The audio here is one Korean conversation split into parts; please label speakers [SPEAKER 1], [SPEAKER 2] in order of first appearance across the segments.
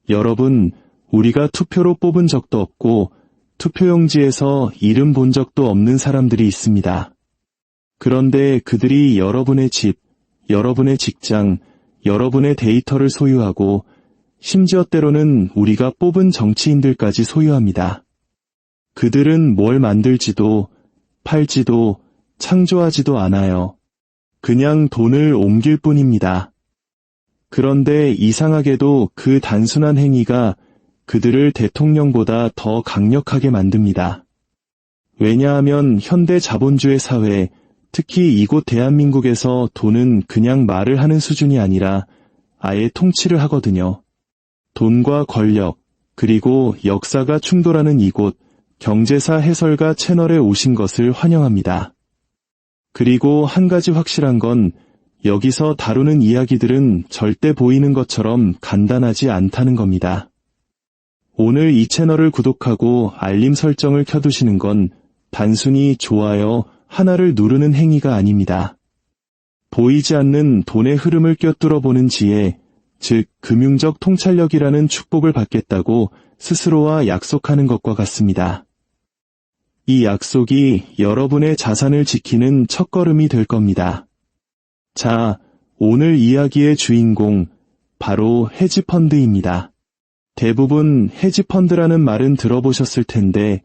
[SPEAKER 1] 여러분, 우리가 투표로 뽑은 적도 없고 투표용지에서 이름 본 적도 없는 사람들이 있습니다. 그런데 그들이 여러분의 집, 여러분의 직장, 여러분의 데이터를 소유하고 심지어 때로는 우리가 뽑은 정치인들까지 소유합니다. 그들은 뭘 만들지도 팔지도 창조하지도 않아요. 그냥 돈을 옮길 뿐입니다. 그런데 이상하게도 그 단순한 행위가 그들을 대통령보다 더 강력하게 만듭니다. 왜냐하면 현대 자본주의 사회, 특히 이곳 대한민국에서 돈은 그냥 말을 하는 수준이 아니라 아예 통치를 하거든요. 돈과 권력, 그리고 역사가 충돌하는 이곳 경제사 해설가 채널에 오신 것을 환영합니다. 그리고 한 가지 확실한 건 여기서 다루는 이야기들은 절대 보이는 것처럼 간단하지 않다는 겁니다. 오늘 이 채널을 구독하고 알림 설정을 켜두시는 건 단순히 좋아요 하나를 누르는 행위가 아닙니다. 보이지 않는 돈의 흐름을 꿰뚫어 보는 지혜, 즉 금융적 통찰력이라는 축복을 받겠다고 스스로와 약속하는 것과 같습니다. 이 약속이 여러분의 자산을 지키는 첫걸음이 될 겁니다. 자, 오늘 이야기의 주인공, 바로 헤지펀드입니다. 대부분 헤지펀드라는 말은 들어보셨을 텐데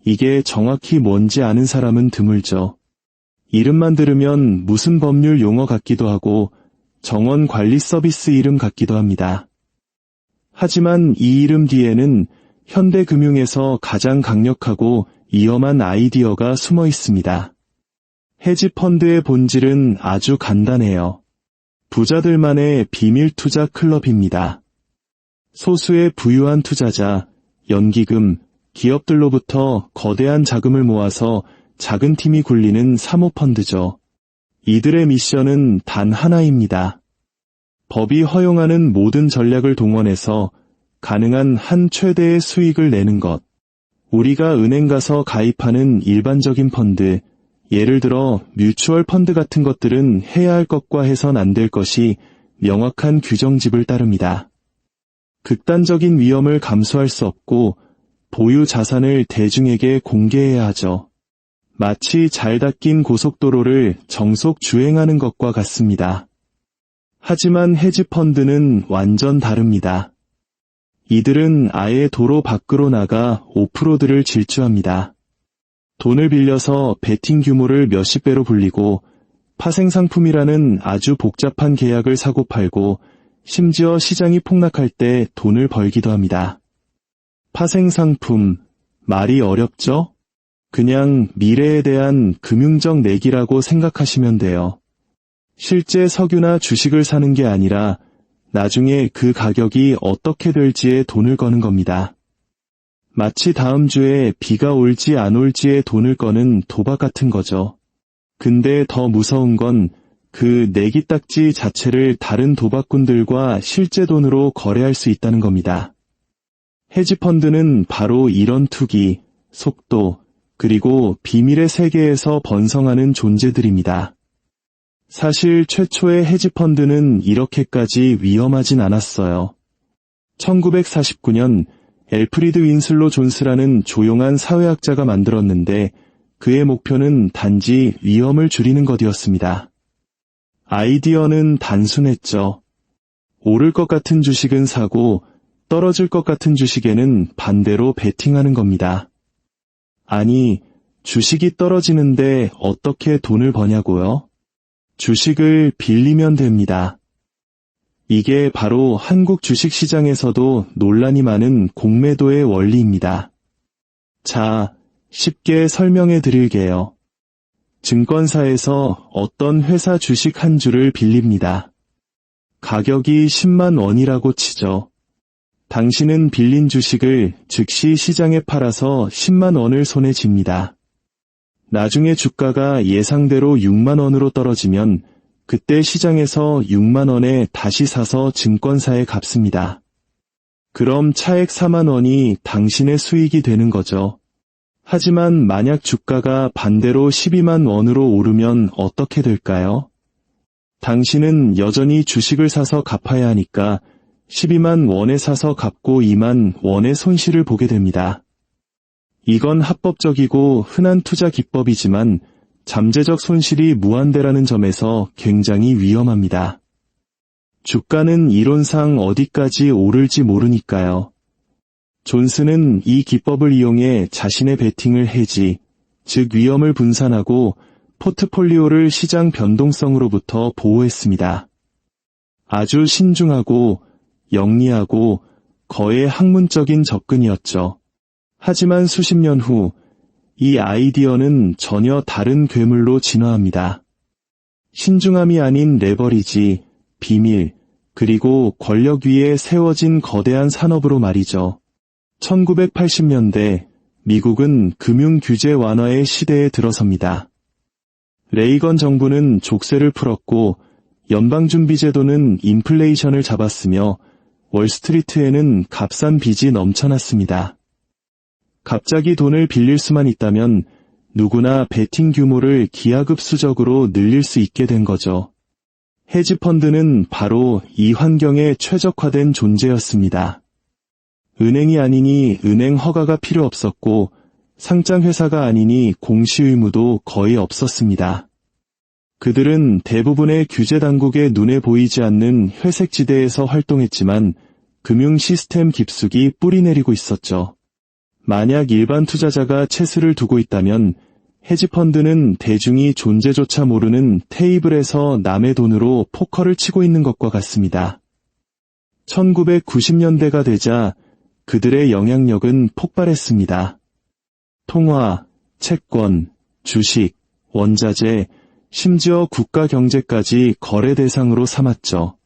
[SPEAKER 1] 이게 정확히 뭔지 아는 사람은 드물죠. 이름만 들으면 무슨 법률 용어 같기도 하고 정원 관리 서비스 이름 같기도 합니다. 하지만 이 이름 뒤에는 현대 금융에서 가장 강력하고 위험한 아이디어가 숨어 있습니다. 헤지펀드의 본질은 아주 간단해요. 부자들만의 비밀 투자 클럽입니다. 소수의 부유한 투자자, 연기금, 기업들로부터 거대한 자금을 모아서 작은 팀이 굴리는 사모펀드죠. 이들의 미션은 단 하나입니다. 법이 허용하는 모든 전략을 동원해서 가능한 한 최대의 수익을 내는 것. 우리가 은행 가서 가입하는 일반적인 펀드, 예를 들어 뮤추얼 펀드 같은 것들은 해야 할 것과 해선 안 될 것이 명확한 규정집을 따릅니다. 극단적인 위험을 감수할 수 없고 보유 자산을 대중에게 공개해야 하죠. 마치 잘 닦인 고속도로를 정속 주행하는 것과 같습니다. 하지만 헤지펀드는 완전 다릅니다. 이들은 아예 도로 밖으로 나가 오프로드를 질주합니다. 돈을 빌려서 베팅 규모를 몇십 배로 불리고 파생상품이라는 아주 복잡한 계약을 사고 팔고 심지어 시장이 폭락할 때 돈을 벌기도 합니다. 파생상품, 말이 어렵죠? 그냥 미래에 대한 금융적 내기라고 생각하시면 돼요. 실제 석유나 주식을 사는 게 아니라 나중에 그 가격이 어떻게 될지에 돈을 거는 겁니다. 마치 다음 주에 비가 올지 안 올지에 돈을 거는 도박 같은 거죠. 근데 더 무서운 건 그 내기 딱지 자체를 다른 도박꾼들과 실제 돈으로 거래할 수 있다는 겁니다. 헤지펀드는 바로 이런 투기, 속도, 그리고 비밀의 세계에서 번성하는 존재들입니다. 사실 최초의 헤지펀드는 이렇게까지 위험하진 않았어요. 1949년 엘프리드 윈슬로 존스라는 조용한 사회학자가 만들었는데 그의 목표는 단지 위험을 줄이는 것이었습니다. 아이디어는 단순했죠. 오를 것 같은 주식은 사고 떨어질 것 같은 주식에는 반대로 베팅하는 겁니다. 아니, 주식이 떨어지는데 어떻게 돈을 버냐고요? 주식을 빌리면 됩니다. 이게 바로 한국 주식시장에서도 논란이 많은 공매도의 원리입니다. 자, 쉽게 설명해 드릴게요. 증권사에서 어떤 회사 주식 한 주를 빌립니다. 가격이 10만 원이라고 치죠. 당신은 빌린 주식을 즉시 시장에 팔아서 10만 원을 손에 쥡니다. 나중에 주가가 예상대로 6만 원으로 떨어지면 그때 시장에서 6만 원에 다시 사서 증권사에 갚습니다. 그럼 차액 4만 원이 당신의 수익이 되는 거죠. 하지만 만약 주가가 반대로 12만 원으로 오르면 어떻게 될까요? 당신은 여전히 주식을 사서 갚아야 하니까 12만 원에 사서 갚고 2만 원의 손실을 보게 됩니다. 이건 합법적이고 흔한 투자 기법이지만 잠재적 손실이 무한대라는 점에서 굉장히 위험합니다. 주가는 이론상 어디까지 오를지 모르니까요. 존슨은 이 기법을 이용해 자신의 베팅을 해지, 즉 위험을 분산하고 포트폴리오를 시장 변동성으로부터 보호했습니다. 아주 신중하고 영리하고 거의 학문적인 접근이었죠. 하지만 수십 년 후 이 아이디어는 전혀 다른 괴물로 진화합니다. 신중함이 아닌 레버리지, 비밀, 그리고 권력 위에 세워진 거대한 산업으로 말이죠. 1980년대 미국은 금융 규제 완화의 시대에 들어섭니다. 레이건 정부는 족쇄를 풀었고 연방준비제도는 인플레이션을 잡았으며 월스트리트에는 값싼 빚이 넘쳐났습니다. 갑자기 돈을 빌릴 수만 있다면 누구나 베팅 규모를 기하급수적으로 늘릴 수 있게 된 거죠. 헤지펀드는 바로 이 환경에 최적화된 존재였습니다. 은행이 아니니 은행 허가가 필요 없었고 상장회사가 아니니 공시 의무도 거의 없었습니다. 그들은 대부분의 규제 당국의 눈에 보이지 않는 회색지대에서 활동했지만 금융 시스템 깊숙이 뿌리내리고 있었죠. 만약 일반 투자자가 채수를 두고 있다면 헤지펀드는 대중이 존재조차 모르는 테이블에서 남의 돈으로 포커를 치고 있는 것과 같습니다. 1990년대가 되자 그들의 영향력은 폭발했습니다. 통화, 채권, 주식, 원자재, 심지어 국가 경제까지 거래 대상으로 삼았죠.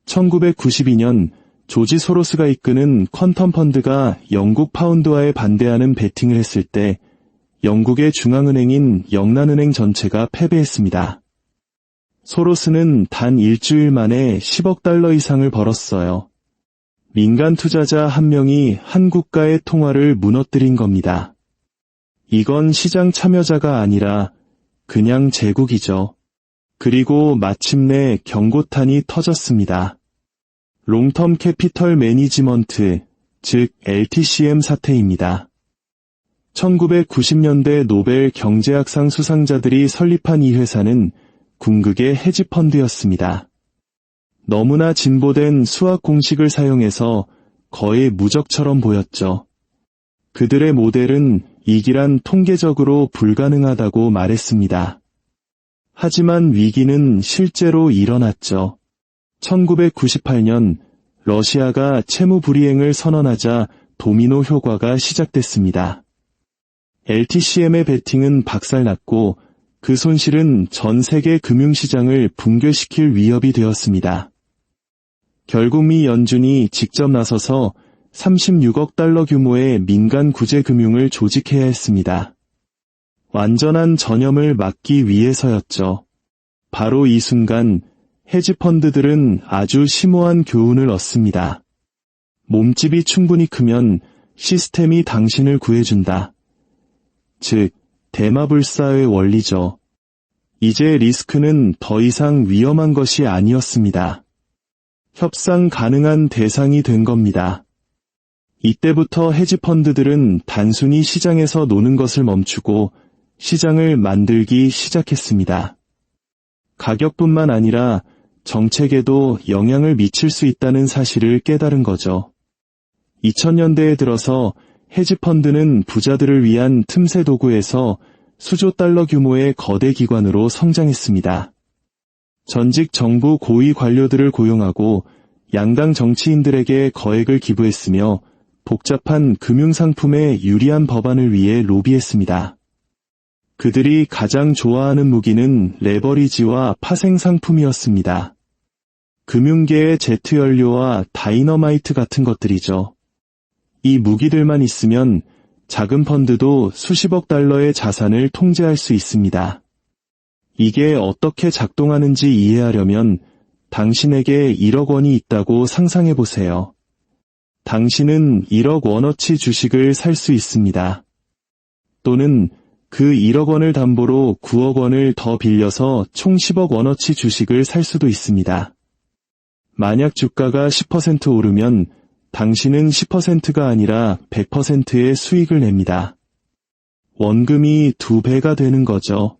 [SPEAKER 1] 1992년 조지 소로스가 이끄는 퀀텀 펀드가 영국 파운드화에 반대하는 베팅을 했을 때 영국의 중앙은행인 영란은행 전체가 패배했습니다. 소로스는 단 일주일 만에 10억 달러 이상을 벌었어요. 민간 투자자 한 명이 한 국가의 통화를 무너뜨린 겁니다. 이건 시장 참여자가 아니라 그냥 제국이죠. 그리고 마침내 경고탄이 터졌습니다. 롱텀 캐피털 매니지먼트, 즉 LTCM 사태입니다. 1990년대 노벨 경제학상 수상자들이 설립한 이 회사는 궁극의 헤지펀드였습니다. 너무나 진보된 수학 공식을 사용해서 거의 무적처럼 보였죠. 그들의 모델은 이기란 통계적으로 불가능하다고 말했습니다. 하지만 위기는 실제로 일어났죠. 1998년 러시아가 채무 불이행을 선언하자 도미노 효과가 시작됐습니다. LTCM의 베팅은 박살났고 그 손실은 전 세계 금융시장을 붕괴시킬 위협이 되었습니다. 결국 미 연준이 직접 나서서 36억 달러 규모의 민간 구제 금융을 조직해야 했습니다. 완전한 전염을 막기 위해서였죠. 바로 이 순간 헤지펀드들은 아주 심오한 교훈을 얻습니다. 몸집이 충분히 크면 시스템이 당신을 구해준다. 즉, 대마불사의 원리죠. 이제 리스크는 더 이상 위험한 것이 아니었습니다. 협상 가능한 대상이 된 겁니다. 이때부터 헤지펀드들은 단순히 시장에서 노는 것을 멈추고 시장을 만들기 시작했습니다. 가격뿐만 아니라 정책에도 영향을 미칠 수 있다는 사실을 깨달은 거죠. 2000년대에 들어서 헤지펀드는 부자들을 위한 틈새 도구에서 수조 달러 규모의 거대 기관으로 성장했습니다. 전직 정부 고위 관료들을 고용하고 양당 정치인들에게 거액을 기부했으며 복잡한 금융상품의 유리한 법안을 위해 로비했습니다. 그들이 가장 좋아하는 무기는 레버리지와 파생상품이었습니다. 금융계의 제트연료와 다이너마이트 같은 것들이죠. 이 무기들만 있으면 작은 펀드도 수십억 달러의 자산을 통제할 수 있습니다. 이게 어떻게 작동하는지 이해하려면 당신에게 1억 원이 있다고 상상해보세요. 당신은 1억 원어치 주식을 살 수 있습니다. 또는 그 1억 원을 담보로 9억 원을 더 빌려서 총 10억 원어치 주식을 살 수도 있습니다. 만약 주가가 10% 오르면 당신은 10%가 아니라 100%의 수익을 냅니다. 원금이 2배가 되는 거죠.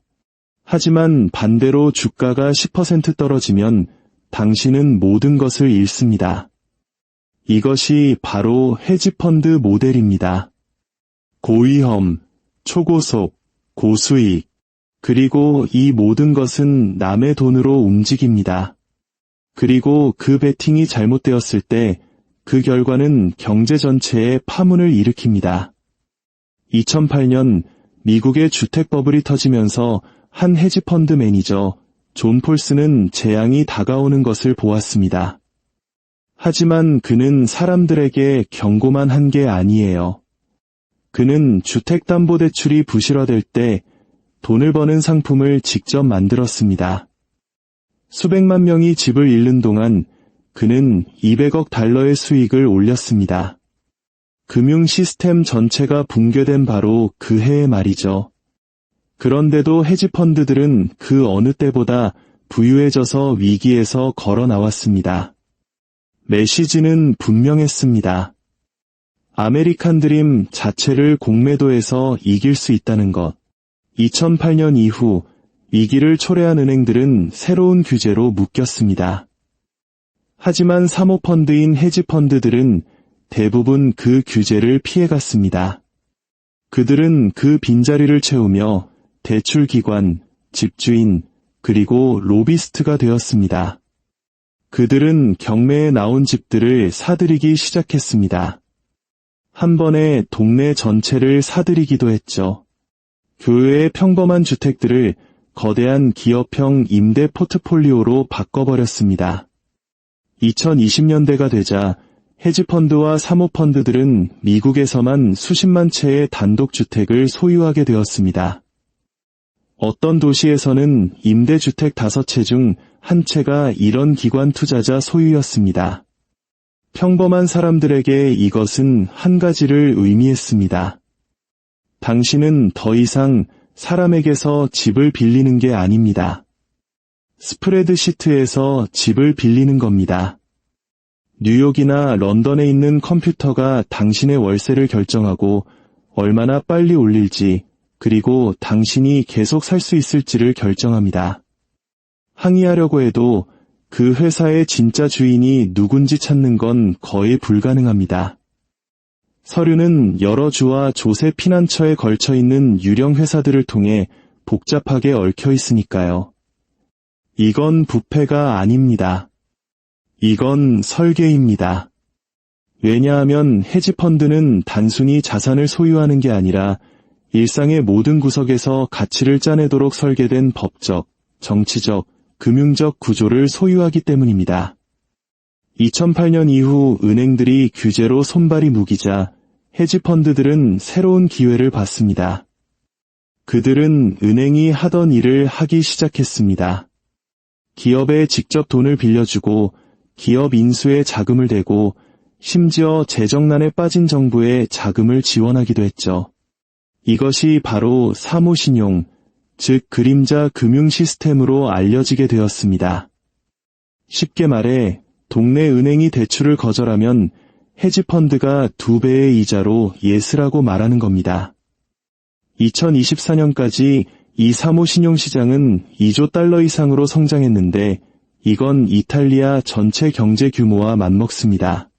[SPEAKER 1] 하지만 반대로 주가가 10% 떨어지면 당신은 모든 것을 잃습니다. 이것이 바로 헤지펀드 모델입니다. 고위험, 초고속, 고수익, 그리고 이 모든 것은 남의 돈으로 움직입니다. 그리고 그 베팅이 잘못되었을 때 그 결과는 경제 전체에 파문을 일으킵니다. 2008년 미국의 주택 버블이 터지면서 한 헤지펀드 매니저 존 폴스는 재앙이 다가오는 것을 보았습니다. 하지만 그는 사람들에게 경고만 한 게 아니에요. 그는 주택담보대출이 부실화될 때 돈을 버는 상품을 직접 만들었습니다. 수백만 명이 집을 잃는 동안 그는 200억 달러의 수익을 올렸습니다. 금융 시스템 전체가 붕괴된 바로 그 해의 말이죠. 그런데도 헤지펀드들은 그 어느 때보다 부유해져서 위기에서 걸어 나왔습니다. 메시지는 분명했습니다. 아메리칸 드림 자체를 공매도에서 이길 수 있다는 것. 2008년 이후 위기를 초래한 은행들은 새로운 규제로 묶였습니다. 하지만 사모펀드인 헤지펀드들은 대부분 그 규제를 피해갔습니다. 그들은 그 빈자리를 채우며 대출기관, 집주인, 그리고 로비스트가 되었습니다. 그들은 경매에 나온 집들을 사들이기 시작했습니다. 한 번에 동네 전체를 사들이기도 했죠. 교외의 평범한 주택들을 거대한 기업형 임대 포트폴리오로 바꿔버렸습니다. 2020년대가 되자 헤지펀드와 사모펀드들은 미국에서만 수십만 채의 단독주택을 소유하게 되었습니다. 어떤 도시에서는 임대주택 5채 중 1채가 이런 기관 투자자 소유였습니다. 평범한 사람들에게 이것은 한 가지를 의미했습니다. 당신은 더 이상 사람에게서 집을 빌리는 게 아닙니다. 스프레드시트에서 집을 빌리는 겁니다. 뉴욕이나 런던에 있는 컴퓨터가 당신의 월세를 결정하고 얼마나 빨리 올릴지, 그리고 당신이 계속 살 수 있을지를 결정합니다. 항의하려고 해도 그 회사의 진짜 주인이 누군지 찾는 건 거의 불가능합니다. 서류는 여러 주와 조세 피난처에 걸쳐 있는 유령 회사들을 통해 복잡하게 얽혀 있으니까요. 이건 부패가 아닙니다. 이건 설계입니다. 왜냐하면 헤지펀드는 단순히 자산을 소유하는 게 아니라 일상의 모든 구석에서 가치를 짜내도록 설계된 법적, 정치적, 금융적 구조를 소유하기 때문입니다. 2008년 이후 은행들이 규제로 손발이 무기자 헤지펀드들은 새로운 기회를 봤습니다. 그들은 은행이 하던 일을 하기 시작했습니다. 기업에 직접 돈을 빌려주고 기업 인수에 자금을 대고 심지어 재정난에 빠진 정부에 자금을 지원하기도 했죠. 이것이 바로 사모신용, 즉 그림자 금융 시스템으로 알려지게 되었습니다. 쉽게 말해 동네 은행이 대출을 거절하면 헤지펀드가 2배의 이자로 예스라고 말하는 겁니다. 2024년까지 이 사모신용시장은 2조 달러 이상으로 성장했는데 이건 이탈리아 전체 경제 규모와 맞먹습니다.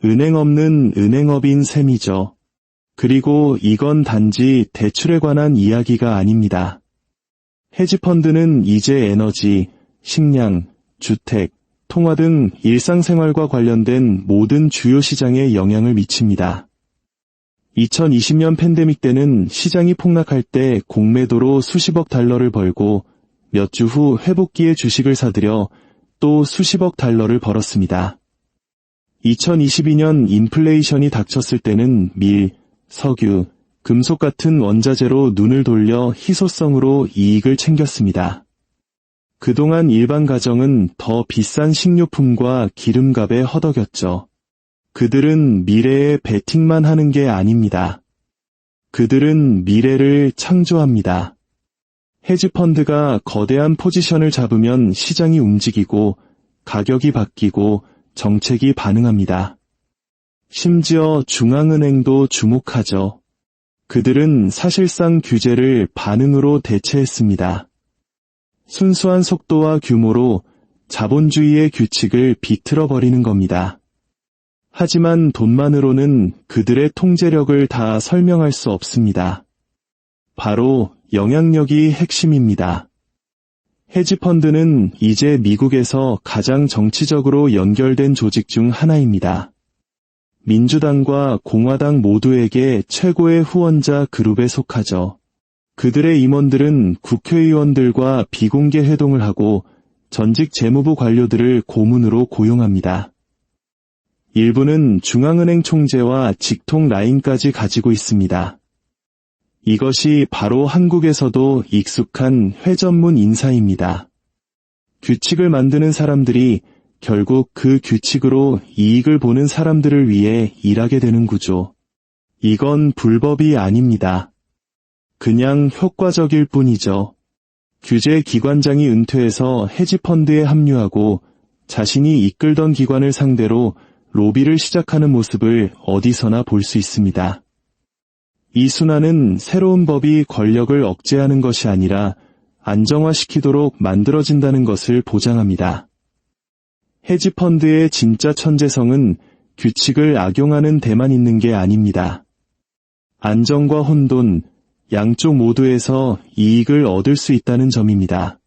[SPEAKER 1] 은행 없는 은행업인 셈이죠. 그리고 이건 단지 대출에 관한 이야기가 아닙니다. 헤지펀드는 이제 에너지, 식량, 주택, 통화 등 일상생활과 관련된 모든 주요 시장에 영향을 미칩니다. 2020년 팬데믹 때는 시장이 폭락할 때 공매도로 수십억 달러를 벌고 몇 주 후 회복기에 주식을 사들여 또 수십억 달러를 벌었습니다. 2022년 인플레이션이 닥쳤을 때는 밀, 석유, 금속 같은 원자재로 눈을 돌려 희소성으로 이익을 챙겼습니다. 그동안 일반 가정은 더 비싼 식료품과 기름값에 허덕였죠. 그들은 미래에 베팅만 하는 게 아닙니다. 그들은 미래를 창조합니다. 헤지펀드가 거대한 포지션을 잡으면 시장이 움직이고 가격이 바뀌고 정책이 반응합니다. 심지어 중앙은행도 주목하죠. 그들은 사실상 규제를 반응으로 대체했습니다. 순수한 속도와 규모로 자본주의의 규칙을 비틀어 버리는 겁니다. 하지만 돈만으로는 그들의 통제력을 다 설명할 수 없습니다. 바로 영향력이 핵심입니다. 헤지펀드는 이제 미국에서 가장 정치적으로 연결된 조직 중 하나입니다. 민주당과 공화당 모두에게 최고의 후원자 그룹에 속하죠. 그들의 임원들은 국회의원들과 비공개 회동을 하고 전직 재무부 관료들을 고문으로 고용합니다. 일부는 중앙은행 총재와 직통 라인까지 가지고 있습니다. 이것이 바로 한국에서도 익숙한 회전문 인사입니다. 규칙을 만드는 사람들이 결국 그 규칙으로 이익을 보는 사람들을 위해 일하게 되는 구조. 이건 불법이 아닙니다. 그냥 효과적일 뿐이죠. 규제 기관장이 은퇴해서 헤지펀드에 합류하고 자신이 이끌던 기관을 상대로 로비를 시작하는 모습을 어디서나 볼 수 있습니다. 이 순환은 새로운 법이 권력을 억제하는 것이 아니라 안정화시키도록 만들어진다는 것을 보장합니다. 헤지펀드의 진짜 천재성은 규칙을 악용하는 데만 있는 게 아닙니다. 안정과 혼돈, 양쪽 모두에서 이익을 얻을 수 있다는 점입니다.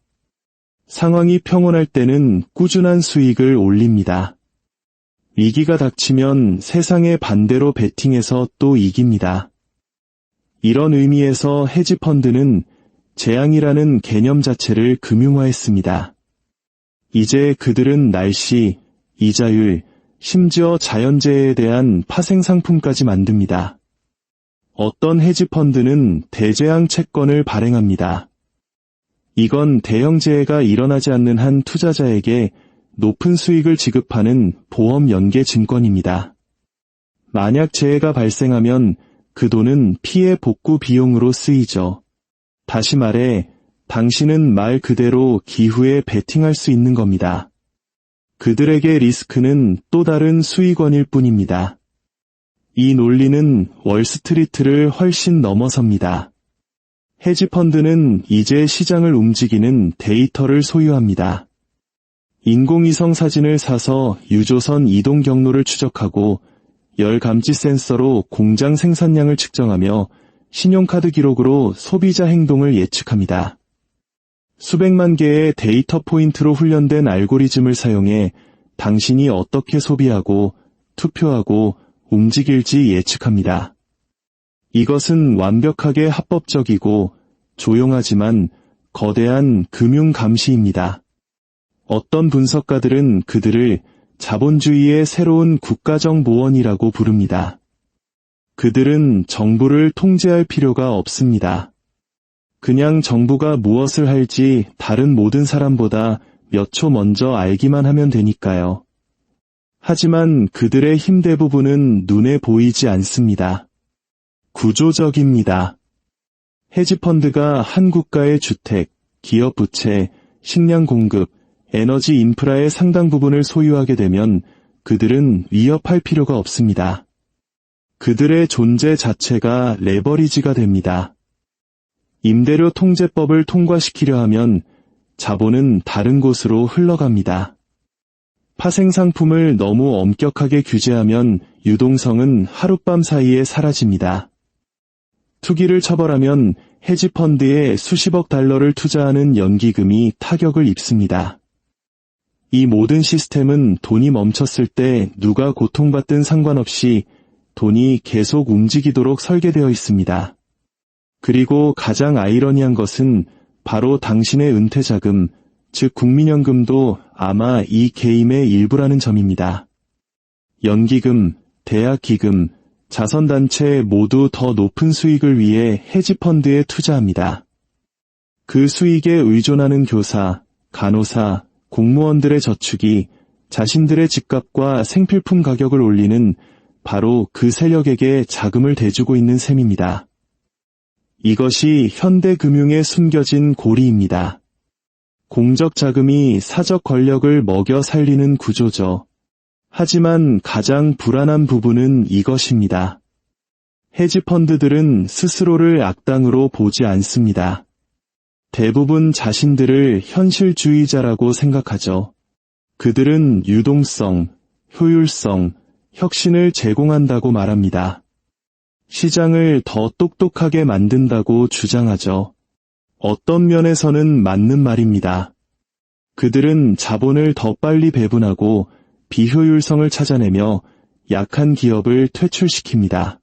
[SPEAKER 1] 상황이 평온할 때는 꾸준한 수익을 올립니다. 위기가 닥치면 세상의 반대로 베팅해서 또 이깁니다. 이런 의미에서 헤지펀드는 재앙이라는 개념 자체를 금융화했습니다. 이제 그들은 날씨, 이자율, 심지어 자연재해에 대한 파생상품까지 만듭니다. 어떤 헤지펀드는 대재앙 채권을 발행합니다. 이건 대형 재해가 일어나지 않는 한 투자자에게 높은 수익을 지급하는 보험 연계 증권입니다. 만약 재해가 발생하면 그 돈은 피해 복구 비용으로 쓰이죠. 다시 말해, 당신은 말 그대로 기후에 베팅할 수 있는 겁니다. 그들에게 리스크는 또 다른 수익원일 뿐입니다. 이 논리는 월스트리트를 훨씬 넘어섭니다. 헤지펀드는 이제 시장을 움직이는 데이터를 소유합니다. 인공위성 사진을 사서 유조선 이동 경로를 추적하고 열 감지 센서로 공장 생산량을 측정하며 신용카드 기록으로 소비자 행동을 예측합니다. 수백만 개의 데이터 포인트로 훈련된 알고리즘을 사용해 당신이 어떻게 소비하고 투표하고 움직일지 예측합니다. 이것은 완벽하게 합법적이고 조용하지만 거대한 금융 감시입니다. 어떤 분석가들은 그들을 자본주의의 새로운 국가정보원이라고 부릅니다. 그들은 정부를 통제할 필요가 없습니다. 그냥 정부가 무엇을 할지 다른 모든 사람보다 몇 초 먼저 알기만 하면 되니까요. 하지만 그들의 힘 대부분은 눈에 보이지 않습니다. 구조적입니다. 헤지펀드가 한 국가의 주택, 기업 부채, 식량 공급, 에너지 인프라의 상당 부분을 소유하게 되면 그들은 위협할 필요가 없습니다. 그들의 존재 자체가 레버리지가 됩니다. 임대료 통제법을 통과시키려 하면 자본은 다른 곳으로 흘러갑니다. 파생상품을 너무 엄격하게 규제하면 유동성은 하룻밤 사이에 사라집니다. 투기를 처벌하면 헤지펀드에 수십억 달러를 투자하는 연기금이 타격을 입습니다. 이 모든 시스템은 돈이 멈췄을 때 누가 고통받든 상관없이 돈이 계속 움직이도록 설계되어 있습니다. 그리고 가장 아이러니한 것은 바로 당신의 은퇴자금, 즉 국민연금도 아마 이 게임의 일부라는 점입니다. 연기금, 대학기금, 자선단체 모두 더 높은 수익을 위해 헤지펀드에 투자합니다. 그 수익에 의존하는 교사, 간호사, 공무원들의 저축이 자신들의 집값과 생필품 가격을 올리는 바로 그 세력에게 자금을 대주고 있는 셈입니다. 이것이 현대 금융에 숨겨진 고리입니다. 공적 자금이 사적 권력을 먹여 살리는 구조죠. 하지만 가장 불안한 부분은 이것입니다. 헤지펀드들은 스스로를 악당으로 보지 않습니다. 대부분 자신들을 현실주의자라고 생각하죠. 그들은 유동성, 효율성, 혁신을 제공한다고 말합니다. 시장을 더 똑똑하게 만든다고 주장하죠. 어떤 면에서는 맞는 말입니다. 그들은 자본을 더 빨리 배분하고 비효율성을 찾아내며 약한 기업을 퇴출시킵니다.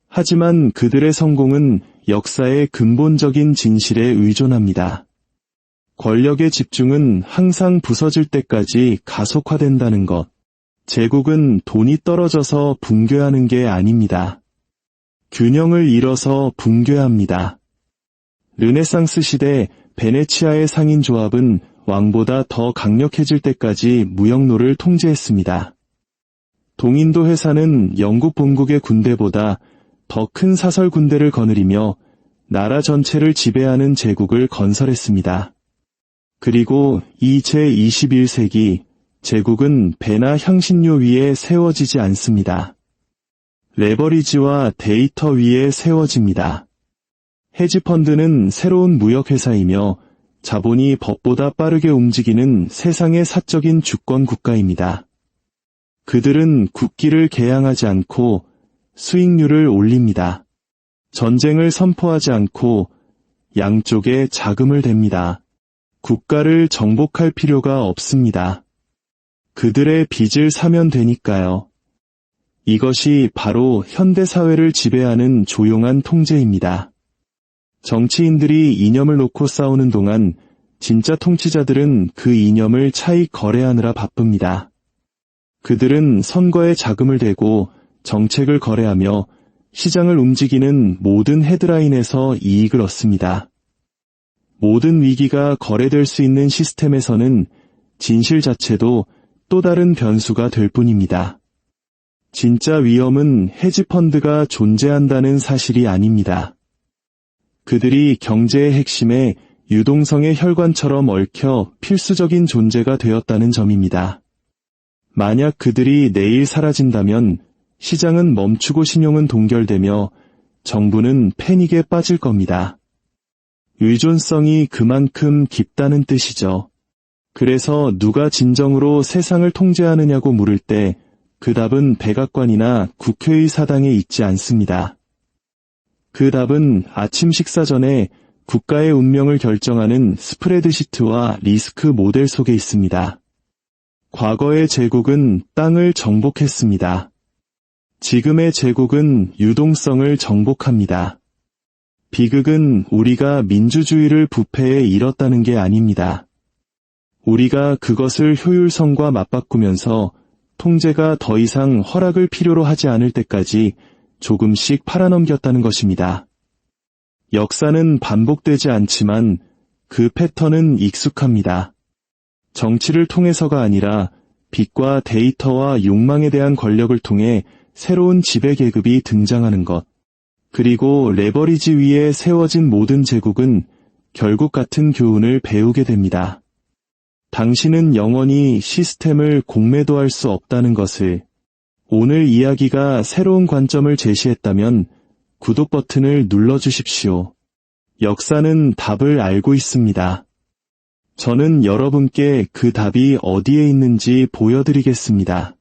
[SPEAKER 1] 하지만 그들의 성공은 역사의 근본적인 진실에 의존합니다. 권력의 집중은 항상 부서질 때까지 가속화된다는 것. 제국은 돈이 떨어져서 붕괴하는 게 아닙니다. 균형을 잃어서 붕괴합니다. 르네상스 시대 베네치아의 상인조합은 왕보다 더 강력해질 때까지 무역로를 통제했습니다. 동인도 회사는 영국 본국의 군대보다 더 큰 사설 군대를 거느리며 나라 전체를 지배하는 제국을 건설했습니다. 그리고 이 제21세기 제국은 배나 향신료 위에 세워지지 않습니다. 레버리지와 데이터 위에 세워집니다. 헤지펀드는 새로운 무역회사이며 자본이 법보다 빠르게 움직이는 세상의 사적인 주권 국가입니다. 그들은 국기를 개양하지 않고 수익률을 올립니다. 전쟁을 선포하지 않고 양쪽에 자금을 댑니다. 국가를 정복할 필요가 없습니다. 그들의 빚을 사면 되니까요. 이것이 바로 현대사회를 지배하는 조용한 통제입니다. 정치인들이 이념을 놓고 싸우는 동안 진짜 통치자들은 그 이념을 차익 거래하느라 바쁩니다. 그들은 선거에 자금을 대고 정책을 거래하며 시장을 움직이는 모든 헤드라인에서 이익을 얻습니다. 모든 위기가 거래될 수 있는 시스템에서는 진실 자체도 또 다른 변수가 될 뿐입니다. 진짜 위험은 헤지펀드가 존재한다는 사실이 아닙니다. 그들이 경제의 핵심에 유동성의 혈관처럼 얽혀 필수적인 존재가 되었다는 점입니다. 만약 그들이 내일 사라진다면 시장은 멈추고 신용은 동결되며 정부는 패닉에 빠질 겁니다. 의존성이 그만큼 깊다는 뜻이죠. 그래서 누가 진정으로 세상을 통제하느냐고 물을 때 그 답은 백악관이나 국회의 사당에 있지 않습니다. 그 답은 아침 식사 전에 국가의 운명을 결정하는 스프레드시트와 리스크 모델 속에 있습니다. 과거의 제국은 땅을 정복했습니다. 지금의 제국은 유동성을 정복합니다. 비극은 우리가 민주주의를 부패에 잃었다는 게 아닙니다. 우리가 그것을 효율성과 맞바꾸면서 통제가 더 이상 허락을 필요로 하지 않을 때까지 조금씩 팔아넘겼다는 것입니다. 역사는 반복되지 않지만 그 패턴은 익숙합니다. 정치를 통해서가 아니라 빚과 데이터와 욕망에 대한 권력을 통해 새로운 지배계급이 등장하는 것. 그리고 레버리지 위에 세워진 모든 제국은 결국 같은 교훈을 배우게 됩니다. 당신은 영원히 시스템을 공매도할 수 없다는 것을. 오늘 이야기가 새로운 관점을 제시했다면 구독 버튼을 눌러주십시오. 역사는 답을 알고 있습니다. 저는 여러분께 그 답이 어디에 있는지 보여드리겠습니다.